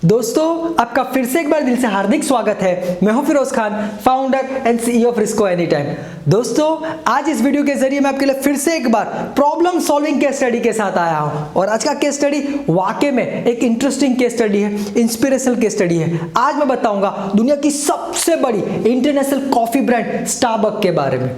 दोस्तों आपका फिर से एक बार दिल से हार्दिक स्वागत है। मैं हूं Firoz Khan, founder and CEO of रिस्को एनी टाइम। दोस्तों आज इस वीडियो के जरिए मैं आपके लिए फिर से एक बार प्रॉब्लम सॉल्विंग केस स्टडी के साथ आया हूं और आज का केस स्टडी वाकई में एक इंटरेस्टिंग केस स्टडी है, इंस्पिरेशनल केस स्टडी है। आज मैं बताऊंगा दुनिया की सबसे बड़ी इंटरनेशनल कॉफी ब्रांड स्टारबक्स के बारे में।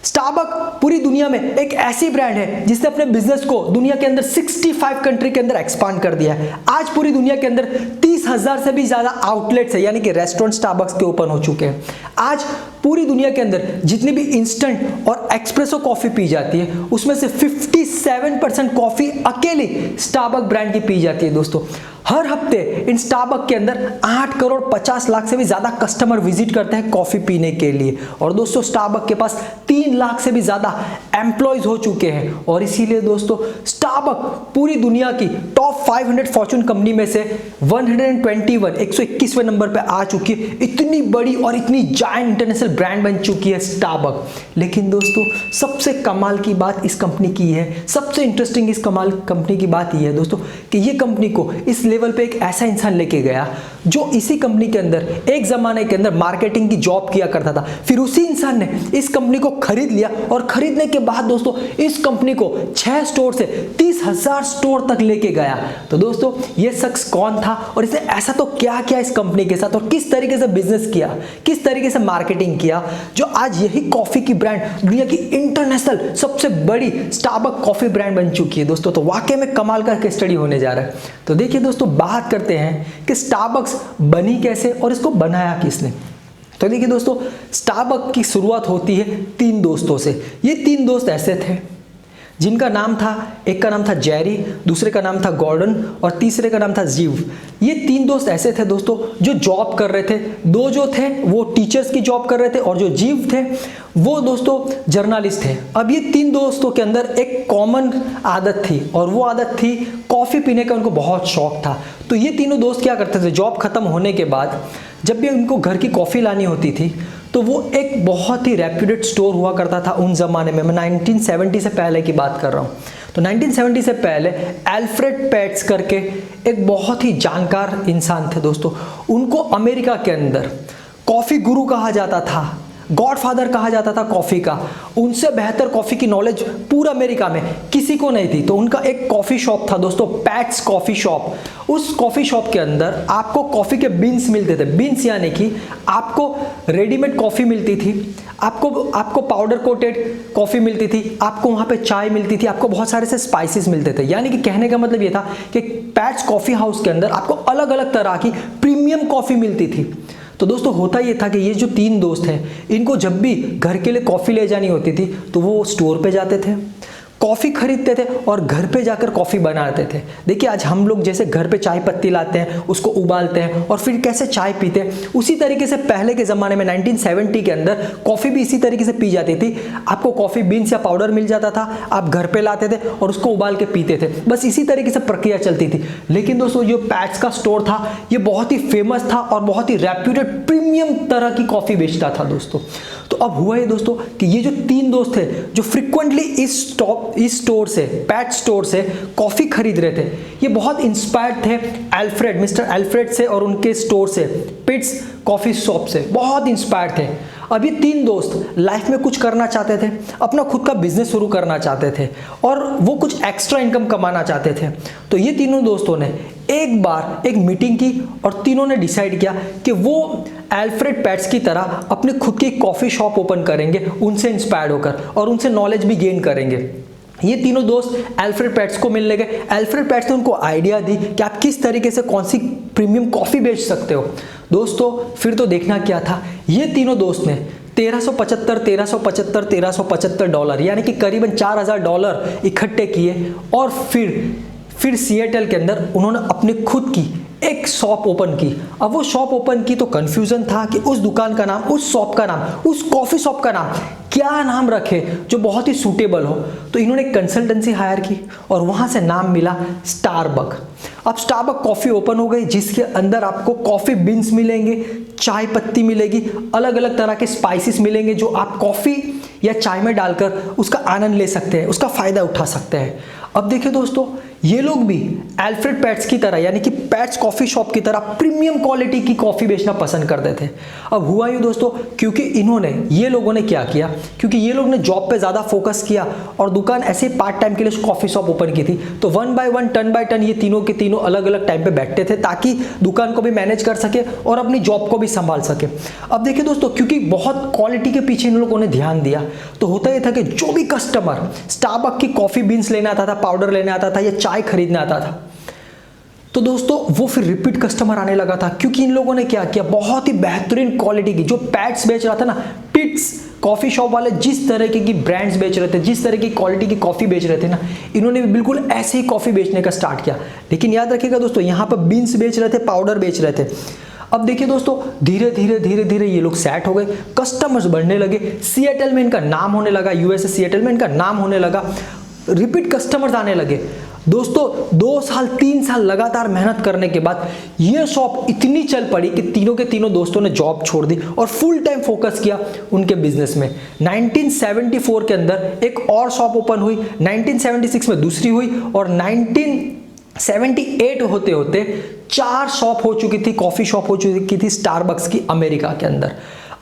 स्टारबक्स पूरी दुनिया में एक ऐसी ब्रांड है जिसने अपने बिजनेस को दुनिया के अंदर 65 कंट्री के अंदर एक्सपांड कर दिया है। आज पूरी दुनिया के अंदर 30,000 से भी ज्यादा आउटलेट्स है, यानी कि रेस्टोरेंट स्टारबक्स के ओपन हो चुके हैं। आज पूरी दुनिया के अंदर जितनी भी इंस्टेंट और एक्सप्रेसो कॉफी पी जाती है उसमें से 57% कॉफी अकेली स्टारबक्स ब्रांड की पी जाती है। दोस्तों हर हफ्ते इन स्टारबक्स के अंदर 8 करोड़ 50 लाख से भी ज्यादा कस्टमर विजिट करते हैं कॉफी पीने के लिए। और दोस्तों स्टारबक्स के पास 3 लाख से भी ज्यादा एम्प्लॉयज हो चुके हैं और इसीलिए दोस्तों स्टारबक्स पूरी दुनिया की टॉप 500 फॉर्च्यून कंपनी में से 121वें नंबर पे आ चुकी है। इतनी बड़ी और इतनी जायंट इंटरनेशनल ब्रांड बन चुकी है स्टारबक्स। लेकिन दोस्तों सबसे कमाल की बात इस कंपनी की है, सबसे इंटरेस्टिंग इस कमाल कंपनी की बात यह है दोस्तों कि ये कंपनी को इस लेवल पे एक ऐसा इंसान लेके गया जो इसी कंपनी के अंदर एक जमाने के अंदर मार्केटिंग की जॉब किया करता था। फिर उसी इंसान ने इस कंपनी को खरीद लिया और खरीदने के बाद दोस्तों इस कंपनी को 6 स्टोर से 30,000 स्टोर तक लेके गया। तो दोस्तों ये शख्स कौन था और इसे ऐसा तो क्या किया इस कंपनी के साथ और किस तरीके से बिजनेस किया, किस तरीके से मार्केटिंग किया, जो आज यही कॉफी की ब्रांड दुनिया की इंटरनेशनल सबसे बड़ी स्टारबक्स कॉफी ब्रांड बन चुकी है। दोस्तों तो वाकई में कमाल का केस स्टडी होने जा रहा है। तो देखिए दोस्तों बात करते हैं कि स्टारबक्स बनी कैसे और इसको बनाया किसने। तो देखिए दोस्तों स्टारबक्स की शुरुआत होती है 3 दोस्तों से। ये 3 दोस्त ऐसे थे जिनका नाम था, एक का नाम था जेरी, दूसरे का नाम था गॉर्डन और तीसरे का नाम था जीव। ये 3 दोस्त ऐसे थे दोस्तों जो जॉब कर रहे थे। 2 जो थे वो टीचर्स की जॉब कर रहे थे और जो जीव थे वो दोस्तों जर्नलिस्ट थे। अब ये 3 दोस्तों के अंदर एक कॉमन आदत थी और वो आदत थी कॉफ़ी पीने का उनको बहुत शौक था। तो ये तीनों दोस्त क्या करते थे, जॉब खत्म होने के बाद जब भी उनको घर की कॉफ़ी लानी होती थी तो वो एक बहुत ही रेप्यूटेड स्टोर हुआ करता था उन ज़माने में। मैं 1970 से पहले की बात कर रहा हूँ। तो 1970 से पहले अल्फ्रेड पेट्स करके एक बहुत ही जानकार इंसान थे दोस्तों। उनको अमेरिका के अंदर कॉफ़ी गुरु कहा जाता था, गॉडफादर कहा जाता था कॉफ़ी का। उनसे बेहतर कॉफ़ी की नॉलेज पूरा अमेरिका में किसी को नहीं थी। तो उनका एक कॉफ़ी शॉप था दोस्तों, पैट्स कॉफ़ी शॉप। उस कॉफ़ी शॉप के अंदर आपको कॉफ़ी के बीन्स मिलते थे। बीन्स यानी कि आपको रेडीमेड कॉफ़ी मिलती थी, आपको पाउडर कोटेड कॉफ़ी मिलती थी, आपको वहाँ पे चाय मिलती थी, आपको बहुत सारे से स्पाइसेस मिलते थे। यानी कि कहने का मतलब ये था कि पैट्स कॉफ़ी हाउस के अंदर आपको अलग अलग तरह की प्रीमियम कॉफ़ी मिलती थी। तो दोस्तों होता ये था कि ये जो 3 दोस्त हैं इनको जब भी घर के लिए कॉफ़ी ले जानी होती थी तो वो स्टोर पे जाते थे, कॉफ़ी खरीदते थे और घर पे जाकर कॉफ़ी बनाते थे। देखिए आज हम लोग जैसे घर पे चाय पत्ती लाते हैं, उसको उबालते हैं और फिर कैसे चाय पीते हैं, उसी तरीके से पहले के ज़माने में 1970 के अंदर कॉफ़ी भी इसी तरीके से पी जाती थी। आपको कॉफ़ी बीन्स या पाउडर मिल जाता था, आप घर पे लाते थे और उसको उबाल के पीते थे। बस इसी तरीके से प्रक्रिया चलती थी। लेकिन दोस्तों जो पैट्स का स्टोर था ये बहुत ही फेमस था और बहुत ही रेप्यूटेड प्रीमियम तरह की कॉफ़ी बेचता था दोस्तों। तो अब हुआ ये दोस्तों कि ये जो 3 दोस्त थे जो फ्रिक्वेंटली इस स्टोर से, पैट स्टोर से कॉफ़ी खरीद रहे थे, ये बहुत इंस्पायर्ड थे मिस्टर अल्फ्रेड से और उनके स्टोर से, पिट्स कॉफ़ी शॉप से बहुत इंस्पायर्ड थे। अब ये 3 दोस्त लाइफ में कुछ करना चाहते थे, अपना खुद का बिजनेस शुरू करना चाहते थे और वो कुछ एक्स्ट्रा इनकम कमाना चाहते थे। तो ये तीनों दोस्तों ने एक बार एक मीटिंग की और तीनों ने डिसाइड किया कि वो अल्फ्रेड पेट्स की तरह अपने खुद की कॉफ़ी शॉप ओपन करेंगे, उनसे इंस्पायर्ड होकर और उनसे नॉलेज भी गेन करेंगे। ये तीनों दोस्त अल्फ्रेड पेट्स को मिलने गए। अल्फ्रेड पेट्स ने उनको आइडिया दी कि आप किस तरीके से कौन सी प्रीमियम कॉफ़ी बेच सकते हो। दोस्तों फिर तो देखना क्या था, ये तीनों दोस्त ने $1375 यानी कि करीबन $4,000 इकट्ठे किए और फिर सिएटल के अंदर उन्होंने अपनी खुद की एक शॉप ओपन की। अब वो शॉप ओपन की तो कंफ्यूजन था कि उस दुकान का नाम, उस शॉप का नाम, उस कॉफ़ी शॉप का नाम क्या नाम रखे जो बहुत ही सूटेबल हो। तो इन्होंने कंसल्टेंसी हायर की और वहाँ से नाम मिला स्टारबक्स। अब स्टारबक्स कॉफ़ी ओपन हो गई जिसके अंदर आपको कॉफ़ी बीन्स मिलेंगे, चाय पत्ती मिलेगी, अलग अलग तरह के स्पाइसेस मिलेंगे जो आप कॉफ़ी या चाय में डालकर उसका आनंद ले सकते हैं, उसका फ़ायदा उठा सकते हैं। अब देखिए दोस्तों ये लोग भी अल्फ्रेड पेट्स की तरह यानी कि पेट्स कॉफ़ी शॉप की तरह प्रीमियम क्वालिटी की कॉफ़ी बेचना पसंद करते थे। अब हुआ यूँ दोस्तों, क्योंकि ये लोगों ने क्या किया, क्योंकि ये लोग ने जॉब पे ज़्यादा फोकस किया और दुकान ऐसे पार्ट टाइम के लिए कॉफ़ी शॉप ओपन की थी, तो 1 बाय 1 टन बाय टन ये तीनों के तीनों अलग अलग टाइम पे बैठते थे ताकि दुकान को भी मैनेज कर सके और अपनी जॉब को भी संभाल सके। अब देखिए दोस्तों, क्योंकि बहुत क्वालिटी के पीछे इन लोगों ने ध्यान दिया, तो होता ये था कि जो भी कस्टमर स्टारबक्स की कॉफ़ी बीन्स लेने आता था, पाउडर लेने आता था या चाय खरीदने आता था, तो दोस्तों वो फिर रिपीट कस्टमर आने लगा था, क्योंकि इन लोगों ने क्या किया, बहुत ही बेहतरीन क्वालिटी की जो पैट्स बेच रहा था ना, पिट्स कॉफ़ी शॉप वाले जिस तरीके की ब्रांड्स बेच रहे थे, जिस तरह की क्वालिटी की कॉफ़ी बेच रहे थे ना, इन्होंने भी बिल्कुल ऐसे ही कॉफ़ी बेचने का स्टार्ट किया। लेकिन याद रखिएगा दोस्तों, यहाँ पर बीन्स बेच रहे थे, पाउडर बेच रहे थे। अब देखिए दोस्तों, धीरे धीरे ये लोग सेट हो गए, कस्टमर्स बढ़ने लगे, सिएटल में इनका नाम होने लगा, यूएसए सिएटल में इनका नाम होने लगा, रिपीट कस्टमर्स आने लगे। दोस्तों 2 साल 3 साल लगातार मेहनत करने के बाद ये शॉप इतनी चल पड़ी कि तीनों के तीनों दोस्तों ने जॉब छोड़ दी और फुल टाइम फोकस किया उनके बिजनेस में। 1974 के अंदर एक और शॉप ओपन हुई, 1976 में दूसरी हुई और 1978 होते होते 4 शॉप हो चुकी थी, कॉफ़ी शॉप हो चुकी थी स्टारबक्स की अमेरिका के अंदर।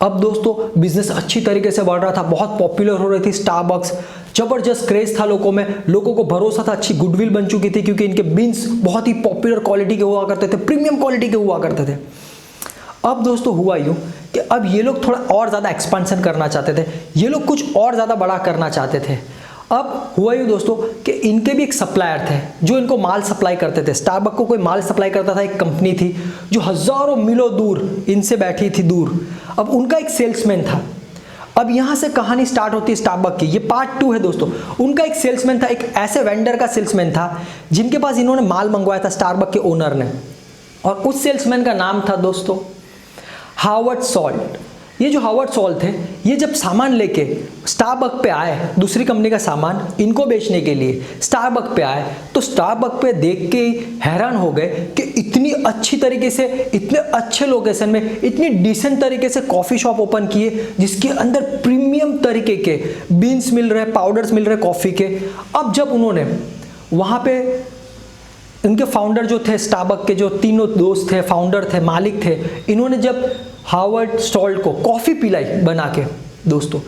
अब दोस्तों बिजनेस अच्छी तरीके से बढ़ रहा था, बहुत पॉपुलर हो रही थी स्टारबक्स, जबरदस्त क्रेज था लोगों में, लोगों को भरोसा था, अच्छी गुडविल बन चुकी थी क्योंकि इनके बीन्स बहुत ही पॉपुलर क्वालिटी के हुआ करते थे, प्रीमियम क्वालिटी के हुआ करते थे। अब दोस्तों हुआ यूँ कि अब ये लोग थोड़ा और ज़्यादा एक्सपेंशन करना चाहते थे, ये लोग कुछ और ज़्यादा बड़ा करना चाहते थे। अब हुआ यूँ दोस्तों कि इनके भी एक सप्लायर थे जो इनको माल सप्लाई करते थे। स्टारबक्स को कोई माल सप्लाई करता था, एक कंपनी थी जो हज़ारों मीलों दूर इनसे बैठी थी दूर। अब उनका एक सेल्समैन था। अब यहाँ से कहानी स्टार्ट होती है स्टारबक्स की, ये पार्ट 2 है दोस्तों। उनका एक सेल्समैन था, एक ऐसे वेंडर का सेल्समैन था जिनके पास इन्होंने माल मंगवाया था स्टारबक्स के ओनर ने, और उस सेल्समैन का नाम था दोस्तों हावर्ड सॉल्ट। ये जो हावर्ड सॉल्ट थे, ये जब सामान लेके स्टारबक्स पे आए, दूसरी कंपनी का सामान इनको बेचने के लिए स्टारबक्स पे आए, तो स्टारबक्स पे देख के हैरान हो गए कि इतनी अच्छी तरीके से, इतने अच्छे लोकेशन में, इतनी डिसेंट तरीके से कॉफ़ी शॉप ओपन किए जिसके अंदर प्रीमियम तरीके के बीन्स मिल रहे, पाउडर्स मिल रहे कॉफ़ी के। अब जब उन्होंने वहाँ पे इनके फाउंडर जो थे, स्टारबक्स के जो तीनों दोस्त थे, फाउंडर थे, मालिक थे, इन्होंने जब हावर्ड सॉल्ट को कॉफ़ी पिलाई बना के दोस्तों,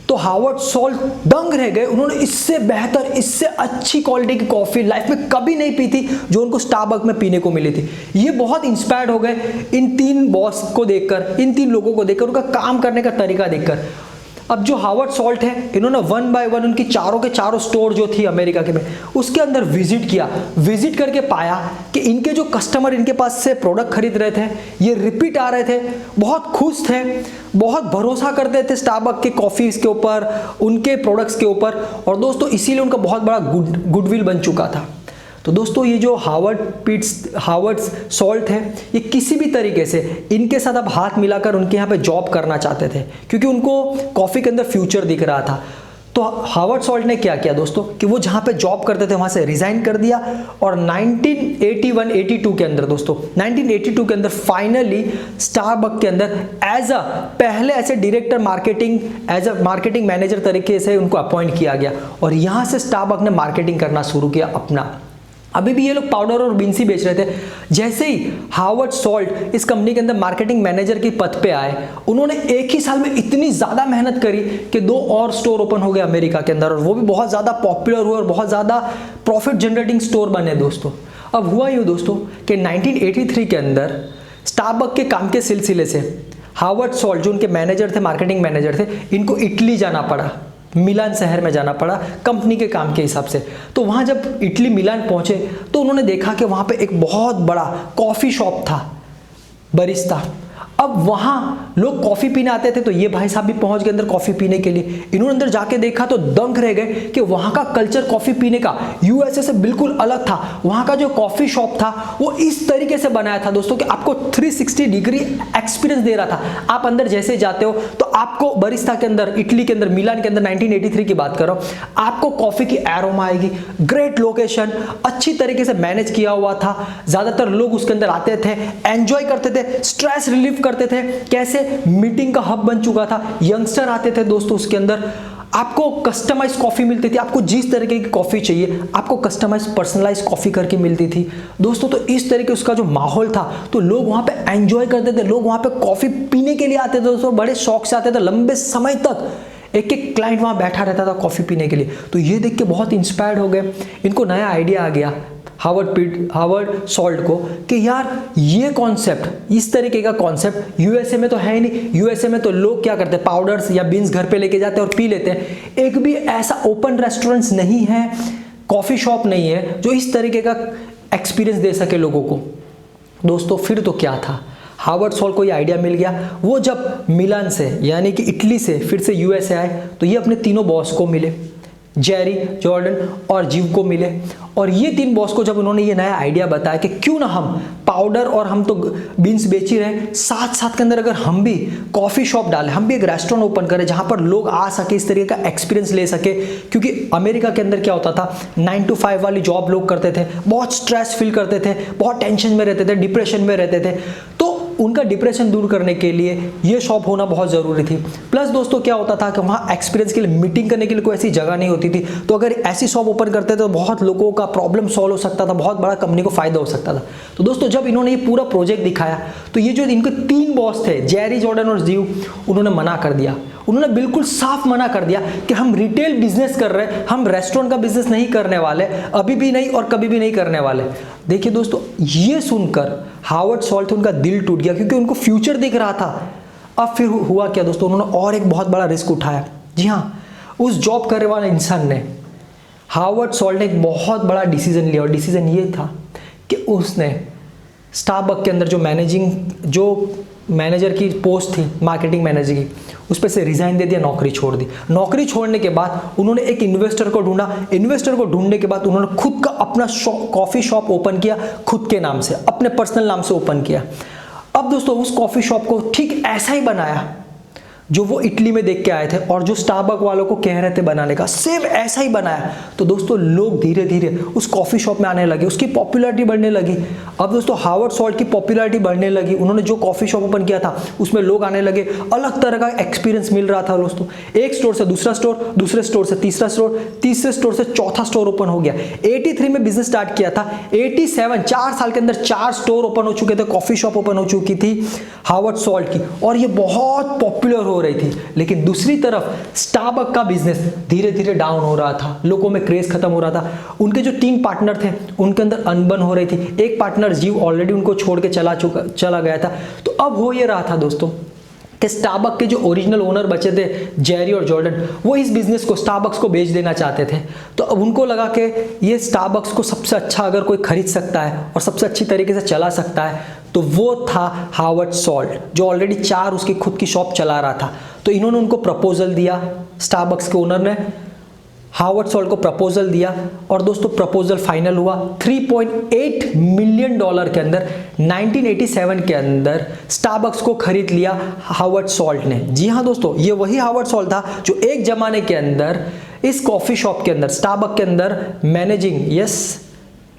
तो हावर्ड सॉल्ट दंग रह गए। उन्होंने इससे बेहतर, इससे अच्छी क्वालिटी की कॉफ़ी लाइफ में कभी नहीं पी थी जो उनको स्टारबक्स में पीने को मिली थी। ये बहुत इंस्पायर्ड हो गए इन 3 बॉस को देखकर, इन 3 लोगों को देखकर, उनका काम करने का तरीका देखकर। अब जो हावर्ड सॉल्ट है, इन्होंने 1 बाय 1 उनकी चारों के चारों स्टोर जो थी अमेरिका के में, उसके अंदर विजिट किया। विजिट करके पाया कि इनके जो कस्टमर इनके पास से प्रोडक्ट खरीद रहे थे, ये रिपीट आ रहे थे, बहुत खुश थे, बहुत भरोसा करते थे स्टारबक्स के कॉफ़ी के ऊपर, उनके प्रोडक्ट्स के ऊपर, और दोस्तों इसीलिए उनका बहुत बड़ा गुडविल बन चुका था। तो दोस्तों ये जो हावर्ड सॉल्ट है, ये किसी भी तरीके से इनके साथ अब हाथ मिलाकर उनके यहाँ पे जॉब करना चाहते थे क्योंकि उनको कॉफ़ी के अंदर फ्यूचर दिख रहा था। तो हावर्ड सॉल्ट ने क्या किया दोस्तों कि वो जहाँ पे जॉब करते थे वहाँ से रिज़ाइन कर दिया और 1981-82 के अंदर दोस्तों 1982 के अंदर फाइनली स्टारबक्स के अंदर पहले ऐसे director marketing, as a marketing manager तरीके से उनको अपॉइंट किया गया और यहाँ से स्टारबक्स ने मार्केटिंग करना शुरू किया अपना। अभी भी ये लोग पाउडर और बीन्स ही बेच रहे थे। जैसे ही हावर्ड सॉल्ट इस कंपनी के अंदर मार्केटिंग मैनेजर के पद पे आए, उन्होंने एक ही साल में इतनी ज़्यादा मेहनत करी कि 2 और स्टोर ओपन हो गए अमेरिका के अंदर और वो भी बहुत ज़्यादा पॉपुलर हुए और बहुत ज़्यादा प्रॉफिट जनरेटिंग स्टोर बने दोस्तों। अब हुआ यूँ दोस्तों कि 1983 के अंदर स्टारबक्स के काम के सिलसिले से हावर्ड सॉल्ट जो उनके मैनेजर थे, मार्केटिंग मैनेजर थे, इनको इटली जाना पड़ा, मिलान शहर में जाना पड़ा कंपनी के काम के हिसाब से। तो वहाँ जब इटली मिलान पहुँचे तो उन्होंने देखा कि वहाँ पे एक बहुत बड़ा कॉफ़ी शॉप था, बरिस्ता। अब वहाँ लोग कॉफ़ी पीने आते थे, तो ये भाई साहब भी पहुँच गए अंदर कॉफ़ी पीने के लिए। इन्होंने अंदर जाके देखा तो दंग रह गए कि वहाँ का कल्चर कॉफ़ी पीने का यूएसए से बिल्कुल अलग था। वहाँ का जो कॉफ़ी शॉप था वो इस तरीके से बनाया था दोस्तों कि आपको 360 डिग्री एक्सपीरियंस दे रहा था। आप अंदर जैसे जाते हो तो आपको बरिस्ता के अंदर, इटली के अंदर, मिलान के अंदर 1983 की बात करो, आपको कॉफ़ी की एरोमा आएगी। ग्रेट लोकेशन, अच्छी तरीके से मैनेज किया हुआ था। ज़्यादातर लोग उसके अंदर आते थे, एंजॉय करते थे, स्ट्रेस रिलीफ करते थे। कैसे मीटिंग का हब बन चुका था, यंगस्टर आते थे दोस्तों उसके अंदर। आपको कस्टमाइज कॉफ़ी मिलती थी, आपको जिस तरीके की कॉफ़ी चाहिए आपको कस्टमाइज पर्सनलाइज कॉफ़ी करके मिलती थी दोस्तों। तो इस तरीके उसका जो माहौल था तो लोग वहाँ पे एंजॉय करते थे, लोग वहाँ पे कॉफ़ी पीने के लिए आते थे दोस्तों, बड़े शौक से आते थे, लंबे समय तक एक एक क्लाइंट वहाँ बैठा रहता था कॉफ़ी पीने के लिए। तो ये देख के बहुत इंस्पायर्ड हो गए, इनको नया आइडिया आ गया हार्वर्ड सॉल्ट को कि यार ये कॉन्सेप्ट, इस तरीके का कॉन्सेप्ट यूएसए में तो है ही नहीं। यूएसए में तो लोग क्या करते हैं, पाउडर्स या बीन्स घर पे लेके जाते हैं और पी लेते हैं। एक भी ऐसा ओपन रेस्टोरेंट्स नहीं है, कॉफ़ी शॉप नहीं है जो इस तरीके का एक्सपीरियंस दे सके लोगों को दोस्तों। फिर तो क्या था, हार्वर्ड सॉल्ट को ये आइडिया मिल गया। वो जब मिलान से यानी कि इटली से फिर से यूएसए आए तो ये अपने तीनों बॉस को मिले, जेरी, जॉर्डन और जीव को मिले। और ये तीन बॉस को जब उन्होंने ये नया आइडिया बताया कि क्यों ना हम पाउडर और हम तो बीन्स बेच ही रहे, साथ साथ के अंदर अगर हम भी कॉफ़ी शॉप डालें, हम भी एक रेस्टोरेंट ओपन करें जहाँ पर लोग आ सके, इस तरीके का एक्सपीरियंस ले सके। क्योंकि अमेरिका के अंदर क्या होता था, 9 to 5 वाली जॉब लोग करते थे, बहुत स्ट्रेस फील करते थे, बहुत टेंशन में रहते थे, डिप्रेशन में रहते थे। तो उनका डिप्रेशन दूर करने के लिए ये शॉप होना बहुत ज़रूरी थी। प्लस दोस्तों क्या होता था कि वहाँ एक्सपीरियंस के लिए, मीटिंग करने के लिए कोई ऐसी जगह नहीं होती थी। तो अगर ऐसी शॉप ओपन करते तो बहुत लोगों का प्रॉब्लम सॉल्व हो सकता था, बहुत बड़ा कंपनी को फायदा हो सकता था। तो दोस्तों जब इन्होंने ये पूरा प्रोजेक्ट दिखाया तो ये जो इनके तीन बॉस थे, जेरी, जॉर्डन और जीव, उन्होंने मना कर दिया। उन्होंने बिल्कुल साफ मना कर दिया कि हम रिटेल बिजनेस कर रहे हैं, हम रेस्टोरेंट का बिजनेस नहीं करने वाले, अभी भी नहीं और कभी भी नहीं करने वाले। देखिए दोस्तों, ये सुनकर हार्वर्ड सॉल्ट उनका दिल टूट गया क्योंकि उनको फ्यूचर दिख रहा था। अब फिर हुआ क्या दोस्तों, उन्होंने और एक बहुत बड़ा रिस्क उठाया। जी हाँ, उस जॉब करने वाले इंसान ने, हार्वर्ड सॉल्ट ने एक बहुत बड़ा डिसीजन लिया और डिसीजन ये था कि उसने स्टारबक्स के अंदर जो मैनेजर की पोस्ट थी, मार्केटिंग मैनेजर की, उस पर से रिजाइन दे दिया, नौकरी छोड़ दी। नौकरी छोड़ने के बाद उन्होंने एक इन्वेस्टर को ढूंढा। इन्वेस्टर को ढूंढने के बाद उन्होंने खुद का अपना कॉफ़ी शॉप ओपन किया, खुद के नाम से, अपने पर्सनल नाम से ओपन किया। अब दोस्तों उस कॉफ़ी शॉप को ठीक ऐसा ही बनाया जो वो इटली में देख के आए थे और जो स्टारबक्स वालों को कह रहे थे बनाने का, सेम ऐसा ही बनाया। तो दोस्तों लोग धीरे धीरे उस कॉफ़ी शॉप में आने लगे, उसकी पॉपुलैरिटी बढ़ने लगी। अब दोस्तों हार्वर्ड सॉल्ट की पॉपुलैरिटी बढ़ने लगी, उन्होंने जो कॉफ़ी शॉप ओपन किया था उसमें लोग आने लगे, अलग तरह का एक्सपीरियंस मिल रहा था दोस्तों। एक स्टोर से दूसरा स्टोर, दूसरे स्टोर से तीसरा स्टोर, तीसरे स्टोर से चौथा स्टोर ओपन हो गया। 83 में बिजनेस स्टार्ट किया था, 87 4 साल के अंदर 4 स्टोर ओपन हो चुके थे, कॉफ़ी शॉप ओपन हो चुकी थी हार्वर्ड सॉल्ट की, और ये बहुत पॉपुलर हो रही थी। लेकिन दूसरी तरफ स्टारबक्स का बिजनेस धीरे धीरे डाउन हो रहा था, लोगों में क्रेज खत्म हो रहा था। उनके जो 3 पार्टनर थे उनके अंदर अनबन हो रही थी। एक पार्टनर जीव ऑलरेडी उनको छोड़ के चला गया था। तो अब हो ये रहा था दोस्तों कि स्टारबक्स के जो ओरिजिनल ओनर बचे थे, जेरी और जॉर्डन, वो इस बिजनेस को, स्टारबक्स को बेच देना चाहते थे। तो अब उनको लगा कि ये स्टारबक्स को सबसे अच्छा अगर कोई खरीद सकता है और सबसे अच्छी तरीके से चला सकता है तो वो था हार्वर्ड सॉल्ट, जो ऑलरेडी 4 उसकी खुद की शॉप चला रहा था। तो इन्होंने उनको प्रपोजल दिया, स्टारबक्स के ओनर ने हार्वर्ड सॉल्ट को प्रपोजल दिया और दोस्तों प्रपोजल फाइनल हुआ। $3.8 मिलियन के अंदर 1987 के अंदर स्टारबक्स को खरीद लिया हार्वर्ड सॉल्ट ने। जी हाँ दोस्तों, ये वही हार्वर्ड सॉल्ट था जो एक जमाने के अंदर इस कॉफ़ी शॉप के अंदर, स्टारबक्स के अंदर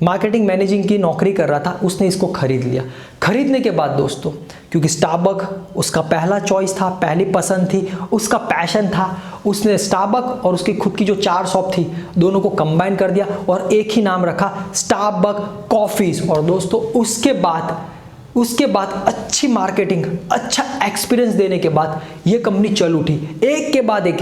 मार्केटिंग मैनेजिंग की नौकरी कर रहा था। उसने इसको खरीद लिया। खरीदने के बाद दोस्तों, क्योंकि स्टारबक्स उसका पहला चॉइस था, पहली पसंद थी, उसका पैशन था, उसने स्टारबक्स और उसकी खुद की जो 4 शॉप थी दोनों को कंबाइन कर दिया और एक ही नाम रखा, स्टारबक्स कॉफ़ीज। और दोस्तों उसके बाद अच्छी मार्केटिंग, अच्छा एक्सपीरियंस देने के बाद ये कंपनी चल उठी, एक के बाद एक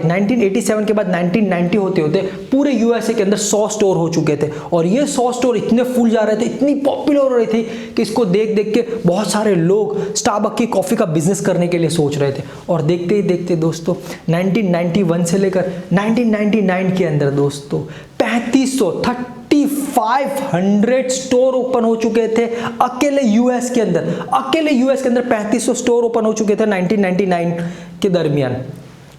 1987 के बाद 1990 होते होते पूरे यूएसए के अंदर 100 स्टोर हो चुके थे। और ये 100 स्टोर इतने फूल जा रहे थे, इतनी पॉपुलर हो रही थी कि इसको देख देख के बहुत सारे लोग स्टारबक्स की कॉफ़ी का बिजनेस करने के लिए सोच रहे थे। और देखते ही देखते दोस्तों 1991 से लेकर 1999 के अंदर दोस्तों 3500 स्टोर ओपन हो चुके थे अकेले यूएस के अंदर। 3500 स्टोर ओपन हो चुके थे 1999 के दरमियान।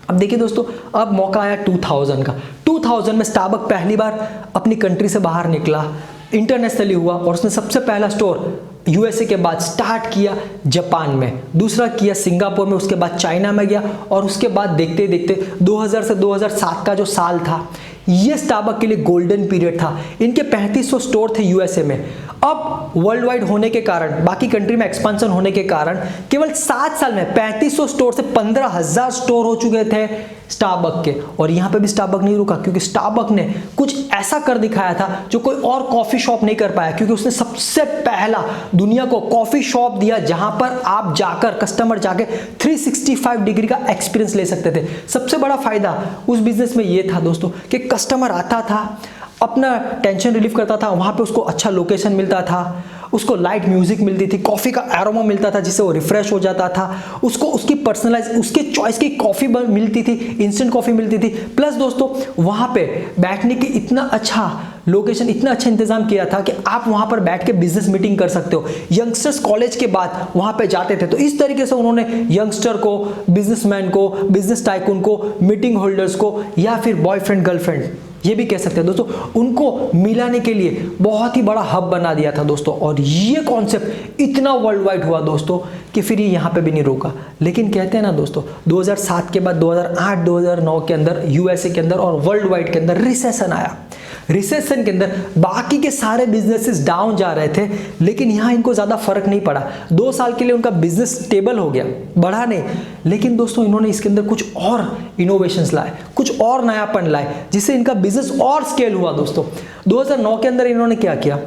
अब देखिए दोस्तों, अब मौका आया 2000 का। 2000 में स्टारबक्स पहली बार अपनी कंट्री से बाहर निकला, इंटरनेशनली हुआ और उसने सबसे पहला स्टोर यूएसए के बाद स्टार्ट किया जापान में, दूसरा किया सिंगापुर में, उसके बाद चाइना में गया और उसके बाद देखते देखते 2000 से 2007 का जो साल था, ये स्टारबक्स के लिए गोल्डन पीरियड था। इनके 3500 स्टोर थे यूएसए में। अब वर्ल्ड वाइड होने के कारण, बाकी कंट्री में एक्सपांशन होने के कारण केवल 7 साल में 3500 स्टोर से 15,000 स्टोर हो चुके थे स्टारबक्स के। और यहां पे भी स्टारबक्स नहीं रुका, क्योंकि स्टारबक्स ने कुछ ऐसा कर दिखाया था जो कोई और कॉफी शॉप नहीं कर पाया, क्योंकि उसने सबसे पहला दुनिया को कॉफी शॉप दिया जहां पर आप जाकर, कस्टमर जाके 365 डिग्री का एक्सपीरियंस ले सकते थे। सबसे बड़ा फायदा उस बिजनेस में यह था दोस्तों कि कस्टमर आता था, अपना टेंशन रिलीफ करता था, वहां पे उसको अच्छा लोकेशन मिलता था, उसको लाइट म्यूजिक मिलती थी, कॉफी का एरोमा मिलता था जिससे वो रिफ्रेश हो जाता था, उसको उसकी पर्सनलाइज, उसके चॉइस की कॉफी मिलती थी, इंस्टेंट कॉफी मिलती थी। प्लस दोस्तों वहां पे बैठने की इतना अच्छा लोकेशन, इतना अच्छा इंतजाम किया था कि आप वहां पर बैठ के बिजनेस मीटिंग कर सकते हो। यंगस्टर्स कॉलेज के बाद वहां पे जाते थे, तो इस तरीके से उन्होंने यंगस्टर को, बिजनेसमैन को, बिजनेस टाइकून को, मीटिंग होल्डर्स को, या फिर बॉयफ्रेंड गर्लफ्रेंड ये भी कह सकते हैं दोस्तों, उनको मिलाने के लिए बहुत ही बड़ा हब बना दिया था दोस्तों। और ये कॉन्सेप्ट इतना वर्ल्ड वाइड हुआ दोस्तों कि फिर ये यहाँ पे भी नहीं रुका। लेकिन कहते हैं ना दोस्तों, 2007 के बाद 2008 2009 के अंदर यूएसए के अंदर और वर्ल्ड वाइड के अंदर रिसेशन आया। रिसेशन के अंदर बाकी के सारे बिजनेसेस डाउन जा रहे थे, लेकिन यहाँ इनको ज़्यादा फर्क नहीं पड़ा। 2 साल के लिए उनका बिजनेस स्टेबल हो गया, बढ़ा नहीं। लेकिन दोस्तों इन्होंने इसके अंदर कुछ और इनोवेशंस लाए, कुछ और नयापन लाए, जिससे इनका बिजनेस और स्केल हुआ दोस्तों। 2009 के अंदर इन्होंने क्या किया,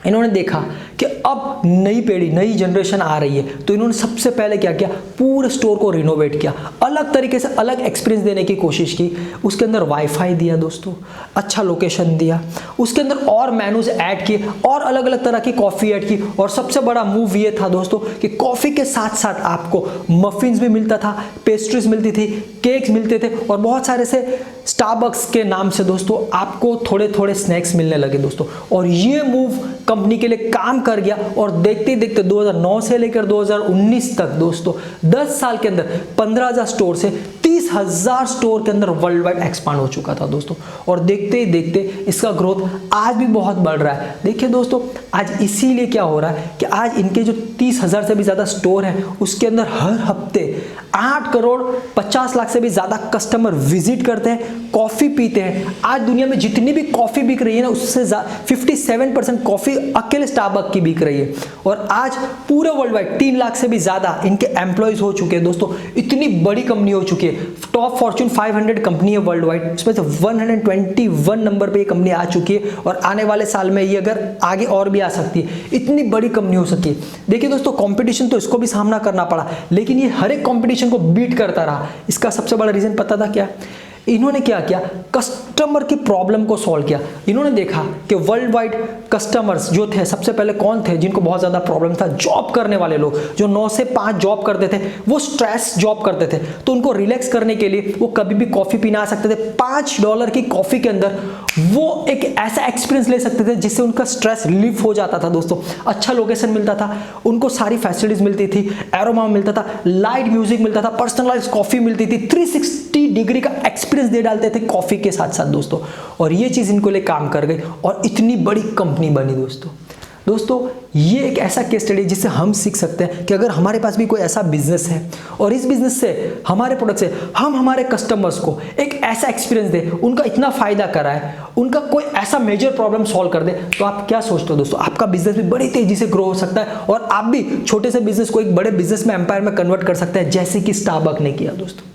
इन्होंने देखा कि अब नई पीढ़ी, नई जनरेशन आ रही है, तो इन्होंने सबसे पहले क्या किया, पूरे स्टोर को रिनोवेट किया, अलग तरीके से अलग एक्सपीरियंस देने की कोशिश की। उसके अंदर वाईफाई दिया दोस्तों, अच्छा लोकेशन दिया, उसके अंदर और मेनूज ऐड किए और अलग अलग तरह की कॉफ़ी ऐड की। और सबसे बड़ा मूव ये था दोस्तों कि कॉफ़ी के साथ साथ आपको मफिन्स भी मिलता था, पेस्ट्रीज मिलती थी, केक्स मिलते थे, और बहुत सारे से स्टारबक्स के नाम से दोस्तों आपको थोड़े थोड़े स्नैक्स मिलने लगे दोस्तों। और ये मूव कंपनी के लिए काम कर गया, और देखते ही देखते 2009 से लेकर 2019 तक दोस्तों 10 साल के अंदर 15,000 स्टोर से 30,000 स्टोर के अंदर वर्ल्ड वाइड एक्सपांड हो चुका था दोस्तों। और देखते ही देखते इसका ग्रोथ आज भी बहुत बढ़ रहा है। देखिए दोस्तों, आज इसीलिए क्या हो रहा है कि आज इनके जो 30,000 से भी ज़्यादा स्टोर हैं, उसके अंदर हर हफ्ते 8 करोड़ 50 लाख से भी ज़्यादा कस्टमर विजिट करते हैं, कॉफ़ी पीते हैं। आज दुनिया में जितनी भी कॉफ़ी बिक रही है ना, उससे 57% कॉफ़ी अकेले स्टारबक्स की बिक रही है। और आज पूरे वर्ल्ड वाइड 3 लाख से भी ज़्यादा इनके एम्प्लॉयज़ हो चुके हैं दोस्तों। इतनी बड़ी कंपनी हो चुकी है, टॉप फॉर्च्यून 500 कंपनी है वर्ल्ड वाइड, इसमें से 121 नंबर पे ये कंपनी आ चुकी है। और आने वाले साल में ये अगर आगे और भी आ सकती है, इतनी बड़ी कंपनी हो सकती है। देखिए दोस्तों, कंपटीशन तो इसको भी सामना करना पड़ा, लेकिन ये हर एक कंपटीशन को बीट करता रहा। इसका सबसे बड़ा रीजन पता था क्या? इन्होंने क्या किया, कस्टमर की प्रॉब्लम को सॉल्व किया। इन्होंने देखा कि वर्ल्ड वाइड कस्टमर्स जो थे, सबसे पहले कौन थे जिनको बहुत ज़्यादा प्रॉब्लम था, जॉब करने वाले लोग जो 9 से 5 जॉब करते थे, वो स्ट्रेस जॉब करते थे, तो उनको रिलैक्स करने के लिए वो कभी भी कॉफ़ी पीना आ सकते थे। $5 की कॉफ़ी के अंदर वो एक ऐसा एक्सपीरियंस ले सकते थे जिससे उनका स्ट्रेस रिलीफ हो जाता था दोस्तों। अच्छा लोकेशन मिलता था, उनको सारी फैसिलिटीज मिलती थी, एरोमा मिलता था, लाइट म्यूजिक मिलता था, पर्सनलाइज कॉफ़ी मिलती थी, 360 डिग्री का एक्सपीरियंस दे डालते थे कॉफी के साथ साथ दोस्तों। और ये चीज इनको लिए काम कर गई और इतनी बड़ी कंपनी बनी दोस्तों। ये एक ऐसा केस स्टडी है जिससे हम सीख सकते हैं कि अगर हमारे पास भी कोई ऐसा बिजनेस है और इस बिजनेस से, हमारे प्रोडक्ट से हम हमारे कस्टमर्स को एक ऐसा एक्सपीरियंस दे, उनका इतना फायदा कराए, उनका कोई ऐसा मेजर प्रॉब्लम सॉल्व कर दे, तो आप क्या सोचते हो दोस्तों? आपका बिजनेस भी बड़ी तेजी से ग्रो हो सकता है और आप भी छोटे से बिजनेस को एक बड़े बिजनेस में, एम्पायर में कन्वर्ट कर सकते हैं, जैसे कि स्टारबक्स ने किया दोस्तों।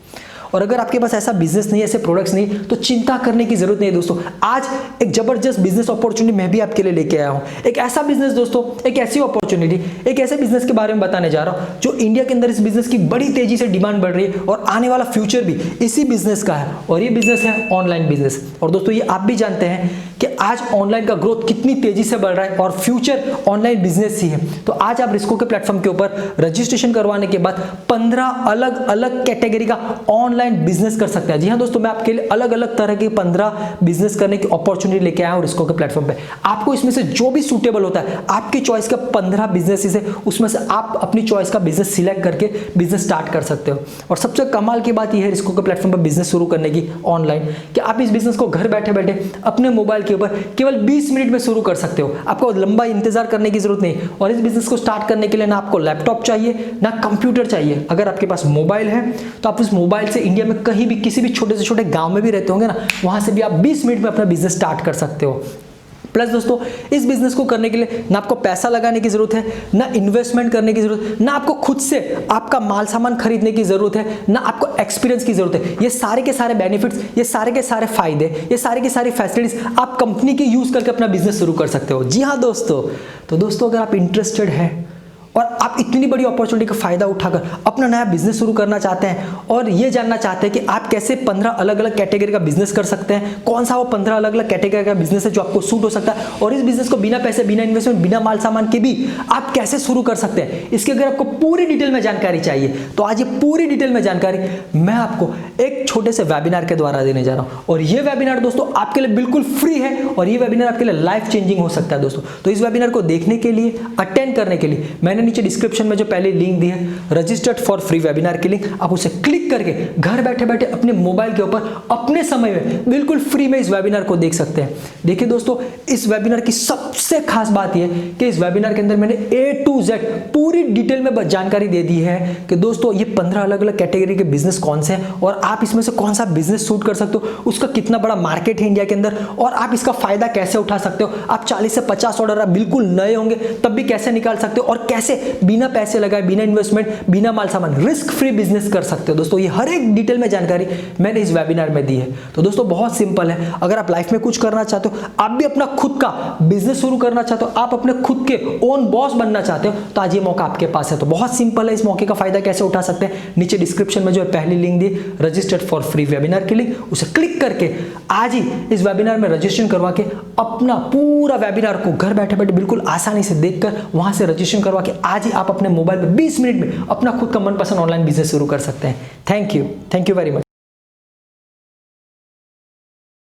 और अगर आपके पास ऐसा बिजनेस नहीं है, ऐसे प्रोडक्ट्स नहीं, तो चिंता करने की जरूरत नहीं है दोस्तों। आज एक जबरदस्त बिजनेस अपॉर्चुनिटी मैं भी आपके लिए लेके आया हूं। एक ऐसा बिजनेस दोस्तों, एक ऐसी अपॉर्चुनिटी, एक ऐसे बिजनेस के बारे में बताने जा रहा हूं जो इंडिया के अंदर इस बिजनेस की बड़ी तेजी से डिमांड बढ़ रही है और आने वाला फ्यूचर भी इसी बिजनेस का है। और ये बिजनेस है ऑनलाइन बिजनेस। और दोस्तों, ये आप भी जानते हैं कि आज ऑनलाइन का ग्रोथ कितनी तेजी से बढ़ रहा है और फ्यूचर ऑनलाइन बिजनेस ही है। तो आज आप रिस्को के प्लेटफॉर्म के ऊपर रजिस्ट्रेशन करवाने के बाद 15 अलग अलग कैटेगरी का ऑनलाइन बिजनेस कर सकते हैं। जी हाँ दोस्तों, मैं आपके लिए अलग अलग तरह के 15 बिजनेस करने की अपॉर्चुनिटी लेके आया हूं रिस्को के प्लेटफॉर्म पे। आपको इसमें से जो भी सूटेबल होता है, आपकी चॉइस का 15 बिजनेस है, उसमें से आप अपनी चॉइस का बिजनेस सिलेक्ट करके बिजनेस स्टार्ट कर सकते हो। और सबसे कमाल की बात यह है रिस्को के प्लेटफॉर्म पर बिजनेस शुरू करने की ऑनलाइन, कि आप इस बिजनेस को घर बैठे बैठे अपने मोबाइल के ऊपर केवल 20 मिनट में शुरू कर सकते हो। आपको लंबा इंतजार करने की जरूरत नहीं। और इस बिजनेस को स्टार्ट करने के लिए ना आपको लैपटॉप चाहिए, ना कंप्यूटर चाहिए। अगर आपके पास मोबाइल है तो आप उस मोबाइल से इंडिया में कहीं भी किसी भी छोटे से छोटे गांव में भी रहते होंगे ना, वहां से भी आप 20 मिनट में अपना बिजनेस स्टार्ट कर सकते हो। प्लस दोस्तों इस बिजनेस को करने के लिए ना आपको पैसा लगाने की जरूरत है, ना इन्वेस्टमेंट करने की जरूरत है, ना आपको खुद से आपका माल सामान खरीदने की जरूरत है, ना आपको एक्सपीरियंस की जरूरत है। ये सारे के सारे बेनिफिट्स, ये सारे के सारे फायदे, ये सारे के सारे फैसिलिटीज आप कंपनी की यूज करके अपना बिजनेस शुरू कर सकते हो। जी हाँ दोस्तों, तो दोस्तों अगर आप इंटरेस्टेड हैं और आप इतनी बड़ी अपॉर्चुनिटी का फायदा उठाकर अपना नया बिजनेस शुरू करना चाहते हैं और ये जानना चाहते हैं कि आप कैसे 15 अलग अलग कैटेगरी का बिजनेस कर सकते हैं, कौन सा वो 15 अलग अलग कैटेगरी का बिजनेस है जो आपको सूट हो सकता है, और इस बिजनेस को बिना पैसे, बिना इन्वेस्टमेंट, बिना माल सामान के भी आप कैसे शुरू कर सकते हैं, इसकी अगर आपको पूरी डिटेल में जानकारी चाहिए तो आज ये पूरी डिटेल में जानकारी मैं आपको एक छोटे से वेबिनार के द्वारा देने जा रहा हूं। और ये वेबिनार दोस्तों आपके लिए बिल्कुल फ्री है और ये वेबिनार आपके लिए लाइफ चेंजिंग हो सकता है दोस्तों। तो इस वेबिनार को देखने के लिए, अटेंड करने के लिए मैंने नीचे डिस्क्रिप्शन में जो पहले लिंक दी है रजिस्टर्ड फॉर फ्री वेबिनार की लिंक, आप उसे क्लिक करके घर बैठे बैठे अपने मोबाइल के ऊपर अपने समय में बिल्कुल फ्री में इस वेबिनार को देख सकते हैं। देखिए दोस्तों, इस वेबिनार की सबसे खास बात यह कि इस वेबिनार के अंदर मैंने A to Z पूरी डिटेल में जानकारी दे दी है कि दोस्तों ये 15 अलग अलग कैटेगरी के बिजनेस कौन से हैं और आप इसमें से कौन सा बिजनेस सूट कर सकते हो, उसका कितना बड़ा मार्केट है इंडिया के अंदर और आप इसका फायदा कैसे उठा सकते हो। आप 40 से 50 ऑर्डर आप बिल्कुल नए होंगे तब भी कैसे निकाल सकते हो और कैसे बिना पैसे लगाए, बिना इन्वेस्टमेंट, बिना माल सामान, रिस्क फ्री बिजनेस कर सकते हो। दोस्तों ये हर एक डिटेल में जानकारी मैंने इस वेबिनार में दी है। तो दोस्तों बहुत सिंपल है, अगर आप लाइफ में कुछ करना चाहते हो, आप भी अपना खुद का बिजनेस शुरू करना चाहते हो, आप अपने खुद के ओन बॉस बनना चाहते हो, तो आज ये मौका आपके पास है। तो बहुत सिंपल है, इस मौके का फायदा कैसे उठा सकते हैं, नीचे डिस्क्रिप्शन में जो है पहली link the registered for free webinar की लिंक, उसे क्लिक करके आज ही इस वेबिनार में रजिस्ट्रेशन करवा के अपना पूरा वेबिनार को घर बैठे बैठे बिल्कुल आसानी से देखकर वहां से रजिस्ट्रेशन करवा के आज ही आप अपने मोबाइल में 20 मिनट में अपना खुद का मनपसंद ऑनलाइन बिजनेस शुरू कर सकते हैं। Thank you very much.